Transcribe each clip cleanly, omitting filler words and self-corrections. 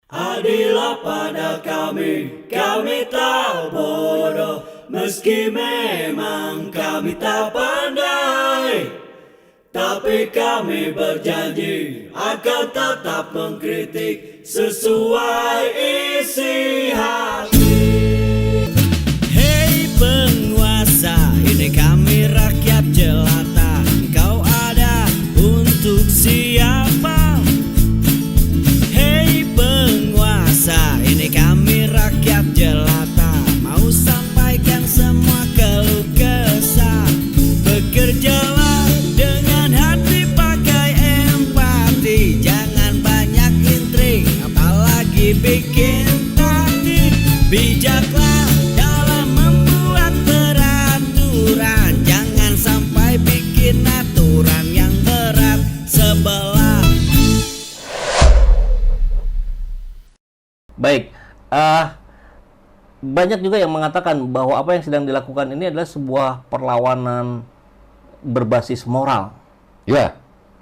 Adillah pada kami tak bodoh, meski memang kami tak pandai. Tapi kami berjanji akan tetap mengkritik sesuai isi hati. Hei penguasa, ini kami rakyat jelata. Engkau ada untuk siapa? Ini kami rakyat jelata, mau sampaikan semua keluh kesah. Bekerjalah dengan hati, pakai empati, jangan banyak intrik, apalagi bikin taktik. Bijaklah dalam membuat peraturan, jangan sampai bikin aturan yang berat sebelah. Baik, banyak juga yang mengatakan bahwa apa yang sedang dilakukan ini adalah sebuah perlawanan berbasis moral. Ya.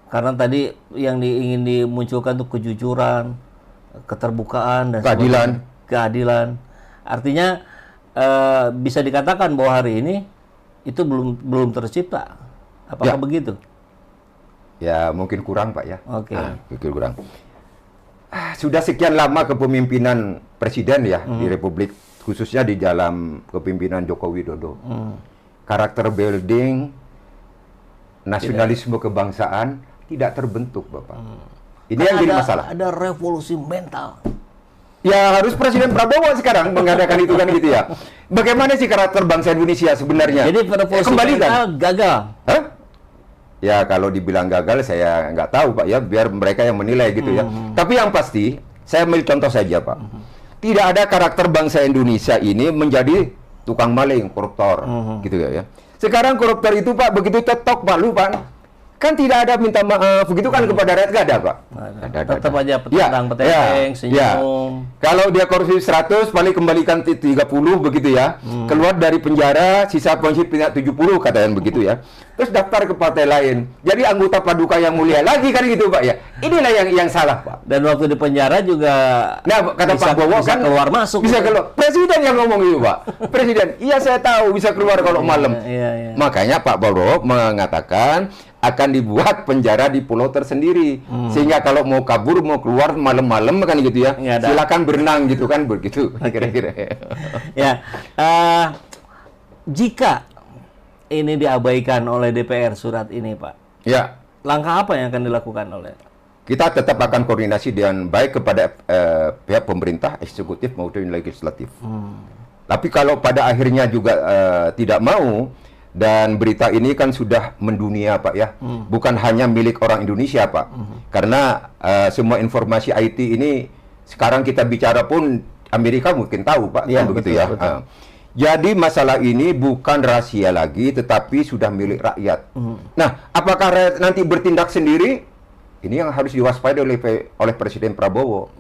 Karena tadi yang ingin dimunculkan itu kejujuran, keterbukaan, dan keadilan. Artinya bisa dikatakan bahwa hari ini itu belum tercipta. Apakah begitu? Ya, mungkin kurang, Pak ya. Oke. Mungkin kurang. Sudah sekian lama kepemimpinan presiden ya di Republik, khususnya di dalam kepemimpinan Joko Widodo. Karakter building, nasionalisme kebangsaan tidak terbentuk, Bapak. Ini yang jadi masalah. Ada revolusi mental. Ya harus Presiden Prabowo sekarang mengadakan itu kan gitu ya. Bagaimana sih karakter bangsa Indonesia sebenarnya? Jadi revolusi mental gagal. Hah? Ya kalau dibilang gagal saya nggak tahu Pak ya, biar mereka yang menilai gitu ya. Tapi yang pasti, saya ambil contoh saja Pak. Tidak ada karakter bangsa Indonesia ini menjadi tukang maling, koruptor, gitu ya. Sekarang koruptor itu Pak, begitu tetok Pak, lu Pak, kan tidak ada minta maaf, begitu kan kepada rakyat nggak ada Pak. Tetap aja petentang, senyum. Kalau dia korupsi 100, paling kembalikan 30 begitu ya. Keluar dari penjara, sisa pensiun 70 katanya begitu ya. Terus daftar ke partai lain. Jadi anggota Paduka yang mulia lagi kan gitu Pak ya. Inilah yang salah Pak. Dan waktu di penjara juga kata Pak Bowo bisa kan keluar masuk. Bisa keluar. Presiden yang ngomong itu Pak. Presiden, iya saya tahu bisa keluar kalau malam. Makanya Pak Bowo mengatakan akan dibuat penjara di pulau tersendiri. Sehingga kalau mau kabur, mau keluar malam-malam kan gitu ya. Silakan berenang gitu kan begitu kira-kira. Ya. Jika ini diabaikan oleh DPR surat ini, Pak. Ya. Langkah apa yang akan dilakukan oleh? Kita tetap akan koordinasi dengan baik kepada pihak pemerintah, eksekutif maupun legislatif. Tapi kalau pada akhirnya juga tidak mau, dan berita ini kan sudah mendunia Pak ya, bukan hanya milik orang Indonesia Pak. Karena semua informasi IT ini sekarang kita bicara pun Amerika mungkin tahu Pak, kan begitu ya. Jadi masalah ini bukan rahasia lagi, tetapi sudah milik rakyat. Nah, apakah rakyat nanti bertindak sendiri? Ini yang harus diwaspadai oleh Presiden Prabowo.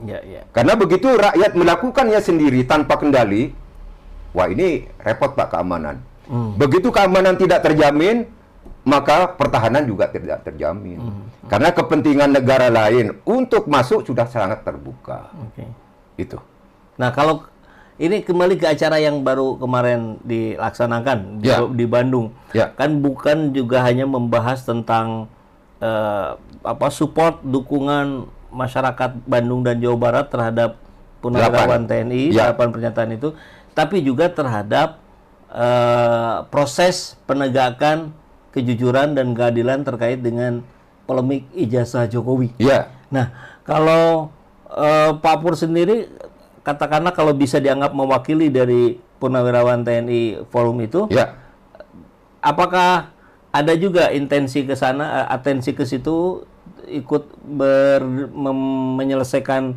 Karena begitu rakyat melakukannya sendiri tanpa kendali, wah ini repot Pak keamanan. Begitu keamanan tidak terjamin, maka pertahanan juga tidak terjamin. Karena kepentingan negara lain untuk masuk sudah sangat terbuka. Itu. Nah, kalau ini kembali ke acara yang baru kemarin dilaksanakan di Bandung. Kan bukan juga hanya membahas tentang support dukungan masyarakat Bandung dan Jawa Barat terhadap purnawirawan TNI, 8 pernyataan itu, tapi juga terhadap proses penegakan kejujuran dan keadilan terkait dengan polemik ijazah Jokowi. Nah, kalau Pak Pur sendiri, katakanlah kalau bisa dianggap mewakili dari purnawirawan TNI forum itu, apakah ada juga intensi ke sana, atensi ke situ, ikut menyelesaikan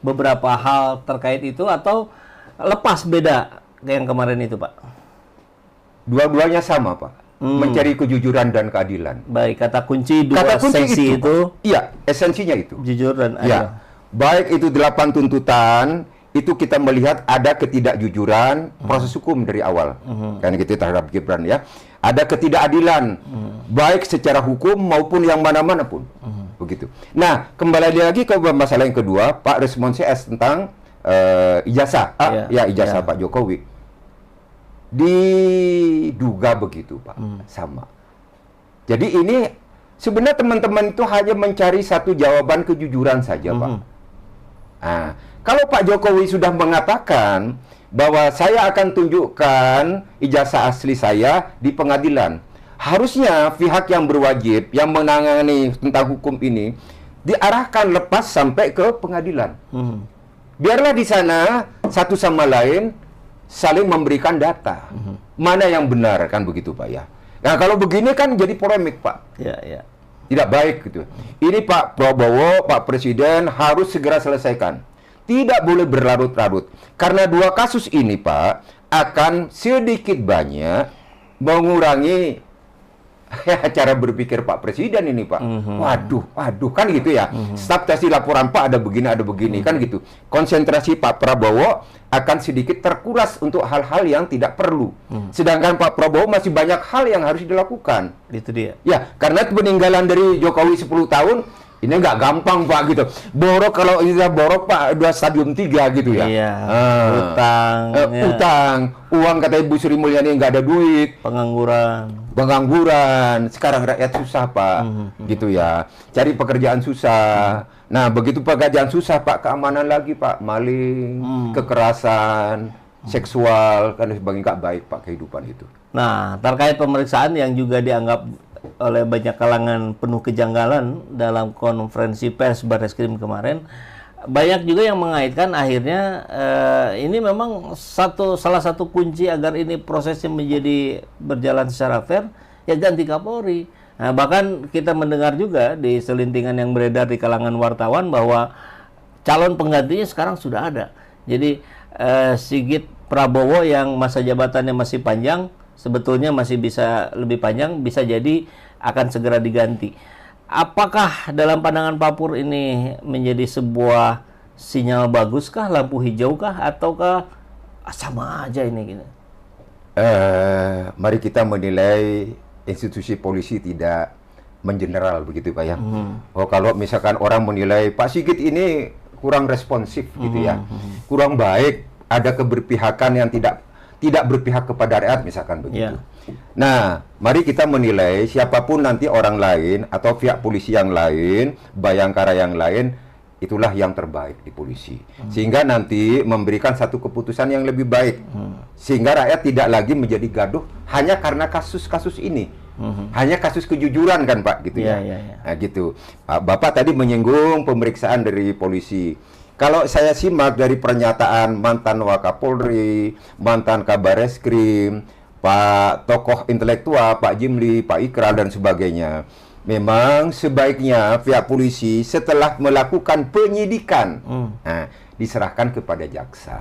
beberapa hal terkait itu, atau lepas beda kayak yang kemarin itu, Pak? Dua-duanya sama, Pak. Mencari kejujuran dan keadilan. Baik, kata kunci sesi itu. Iya, esensinya itu. Jujur dan adil. Baik itu 8 tuntutan, itu kita melihat ada ketidakjujuran proses hukum dari awal. Kan gitu terhadap Gibran ya. Ada ketidakadilan, baik secara hukum maupun yang mana-mana pun. begitu. Nah, kembali lagi ke masalah yang kedua, Pak, respon CS tentang ijazah, ijazah Pak Jokowi. Diduga begitu, Pak, sama. Jadi ini sebenarnya teman-teman itu hanya mencari satu jawaban kejujuran saja, Pak. Nah, kalau Pak Jokowi sudah mengatakan bahwa saya akan tunjukkan ijazah asli saya di pengadilan, harusnya pihak yang berwajib yang menangani tentang hukum ini diarahkan lepas sampai ke pengadilan. Biarlah di sana satu sama lain saling memberikan data. Mana yang benar, kan begitu, Pak, ya. Nah, kalau begini kan jadi polemik, Pak. Tidak baik gitu. Ini Pak Prabowo, Pak Presiden harus segera selesaikan. Tidak boleh berlarut-larut. Karena dua kasus ini, Pak, akan sedikit banyak mengurangi cara berpikir Pak Presiden ini, Pak. Waduh, kan gitu ya. Staf tadi laporan Pak ada begini, kan gitu. Konsentrasi Pak Prabowo akan sedikit terkuras untuk hal-hal yang tidak perlu. Sedangkan Pak Prabowo masih banyak hal yang harus dilakukan. Itu dia. Ya, karena peninggalan dari Jokowi 10 tahun, ini nggak gampang, Pak, gitu. Borok, kalau ini borok, Pak, udah stadium 3 gitu ya. Iya, utang, uang kata Ibu Sri Mulyani nggak ada duit. Pengangguran, sekarang rakyat susah, Pak, gitu ya. Cari pekerjaan susah. Nah, begitu pekerjaan susah, Pak, keamanan lagi, Pak, maling, kekerasan, seksual, kan sebagainya, nggak baik, Pak, kehidupan itu. Nah, terkait pemeriksaan yang juga dianggap oleh banyak kalangan penuh kejanggalan dalam konferensi pers Barreskrim kemarin, banyak juga yang mengaitkan akhirnya ini memang salah satu kunci agar ini prosesnya menjadi berjalan secara fair, ya ganti Kapolri. Nah, bahkan kita mendengar juga di selintingan yang beredar di kalangan wartawan bahwa calon penggantinya sekarang sudah ada. Jadi Sigit Prabowo yang masa jabatannya masih panjang, sebetulnya masih bisa lebih panjang, bisa jadi akan segera diganti. Apakah dalam pandangan Pak Pur ini menjadi sebuah sinyal baguskah, lampu hijaukah, ataukah sama aja ini gitu? Mari kita menilai institusi polisi tidak mengeneral begitu, Pak, ya. Oh, kalau misalkan orang menilai Pak Sigit ini kurang responsif gitu ya, kurang baik, ada keberpihakan yang tidak berpihak kepada rakyat misalkan begitu. Nah, mari kita menilai siapapun nanti orang lain atau pihak polisi yang lain, Bayangkara yang lain, itulah yang terbaik di polisi. Sehingga nanti memberikan satu keputusan yang lebih baik. Sehingga rakyat tidak lagi menjadi gaduh hanya karena kasus-kasus ini. Hanya kasus kejujuran kan, Pak, gitu ya. Nah, gitu. Bapak tadi menyinggung pemeriksaan dari polisi. Kalau saya simak dari pernyataan mantan Wakapolri, mantan Kabareskrim, Pak tokoh intelektual, Pak Jimli, Pak Ikral, dan sebagainya, memang sebaiknya pihak polisi setelah melakukan penyidikan, diserahkan kepada jaksa.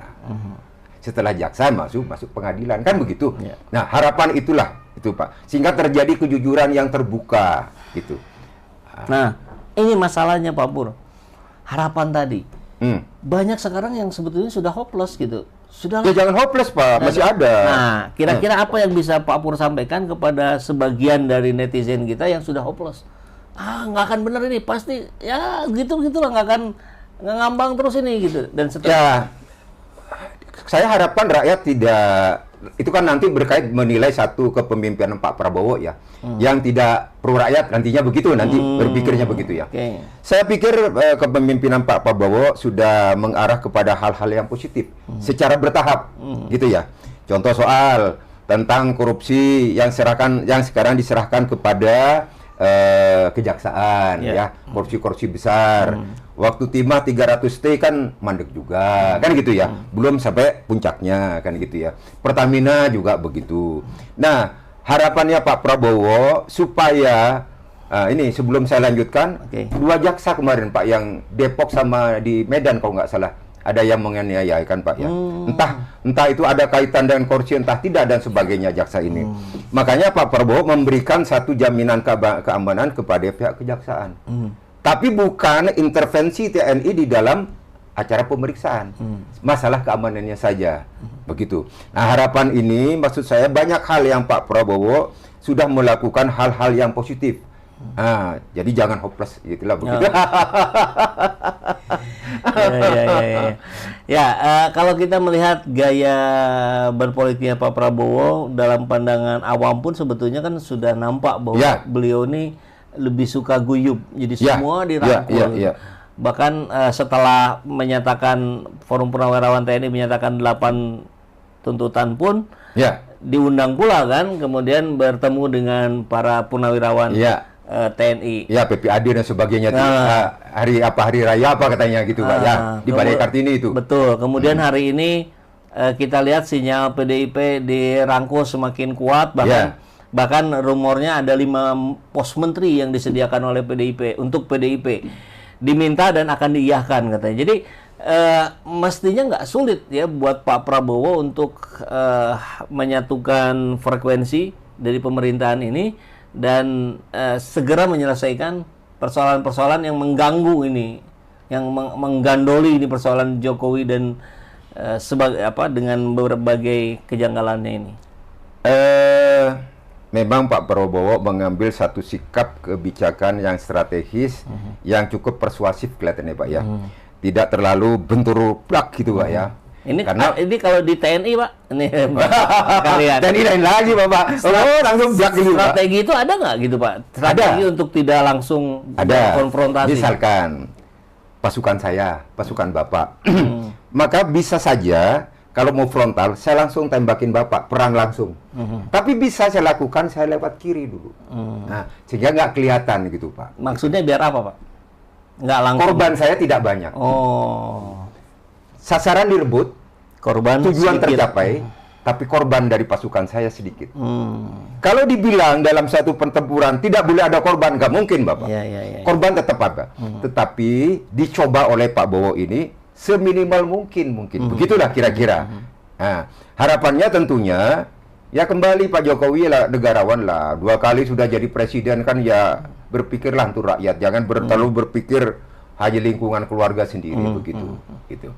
Setelah jaksa masuk pengadilan, kan begitu. Nah, harapan itulah, itu Pak, sehingga terjadi kejujuran yang terbuka, gitu. Nah, ini masalahnya Pak Pur. Harapan tadi. Banyak sekarang yang sebetulnya sudah hopeless gitu. Ya jangan hopeless, Pak, masih ada. Nah, kira-kira apa yang bisa Pak Pur sampaikan kepada sebagian dari netizen kita yang sudah hopeless? Nggak akan benar ini, pasti ya gitu-gitulah, nggak akan ngambang terus ini gitu. Dan setelah ya, saya harapkan rakyat tidak, itu kan nanti berkait menilai satu kepemimpinan Pak Prabowo ya, yang tidak pro rakyat nantinya begitu, nanti berpikirnya begitu ya. Saya pikir kepemimpinan Pak Prabowo sudah mengarah kepada hal-hal yang positif secara bertahap, gitu ya. Contoh soal tentang korupsi yang sekarang diserahkan kepada kejaksaan, ya, korupsi besar. Waktu timah 300T kan mandek juga, kan gitu ya. Belum sampai puncaknya, kan gitu ya. Pertamina juga begitu. Nah, harapannya Pak Prabowo supaya ini sebelum saya lanjutkan, dua jaksa kemarin, Pak, yang Depok sama di Medan kalau nggak salah, ada yang menganiaya kan, Pak, ya. Entah itu ada kaitan dengan korupsi, entah tidak, dan sebagainya jaksa ini. Makanya Pak Prabowo memberikan satu jaminan keamanan kepada pihak kejaksaan. Tapi bukan intervensi TNI di dalam acara pemeriksaan. Masalah keamanannya saja. Begitu. Nah, harapan ini maksud saya banyak hal yang Pak Prabowo sudah melakukan hal-hal yang positif. Jadi jangan hopeless, gitulah begitu. Kalau kita melihat gaya berpolitiknya Pak Prabowo dalam pandangan awam pun sebetulnya kan sudah nampak bahwa beliau ini lebih suka guyup, jadi semua dirangkul. Bahkan setelah menyatakan Forum Purnawirawan TNI menyatakan 8 tuntutan pun diundang pula kan, kemudian bertemu dengan para purnawirawan TNI. PPAD dan sebagainya. Hari raya apa katanya gitu Pak di Balai Kartini itu. Betul. Kemudian hari ini kita lihat sinyal PDIP dirangkul semakin kuat, bahkan rumornya ada 5 pos menteri yang disediakan oleh PDIP untuk PDIP diminta dan akan diiyahkan katanya. Jadi mestinya nggak sulit ya buat Pak Prabowo untuk menyatukan frekuensi dari pemerintahan ini dan segera menyelesaikan persoalan-persoalan yang mengganggu ini, yang menggandoli ini persoalan Jokowi dan dengan berbagai kejanggalannya ini. Memang Pak Prabowo mengambil satu sikap kebijakan yang strategis, yang cukup persuasif kelihatannya Pak ya. Tidak terlalu bentur plak gitu Pak ya. Ini kalau di TNI Pak, ini kalian. TNI lain lagi Bapak. Langsung blak gitu. Strategi itu ada nggak gitu Pak? Strategi untuk tidak langsung konfrontasi. Misalkan pasukan saya, pasukan Bapak, maka bisa saja kalau mau frontal, saya langsung tembakin Bapak, perang langsung. Tapi bisa saya lakukan, saya lewat kiri dulu. Nah, sehingga nggak kelihatan gitu Pak. Maksudnya biar apa Pak? Nggak langsung. Korban saya tidak banyak. Sasaran direbut, tujuan sedikit tercapai, tapi korban dari pasukan saya sedikit. Kalau dibilang dalam satu pertempuran tidak boleh ada korban, nggak mungkin Bapak. Korban tetap ada. Tetapi dicoba oleh Pak Bowo ini seminimal mungkin. Begitulah kira-kira. Nah, harapannya tentunya ya kembali Pak Jokowi lah negarawan lah. 2 kali sudah jadi presiden kan ya berpikirlah untuk rakyat. Jangan terlalu berpikir hanya lingkungan keluarga sendiri begitu. Gitu.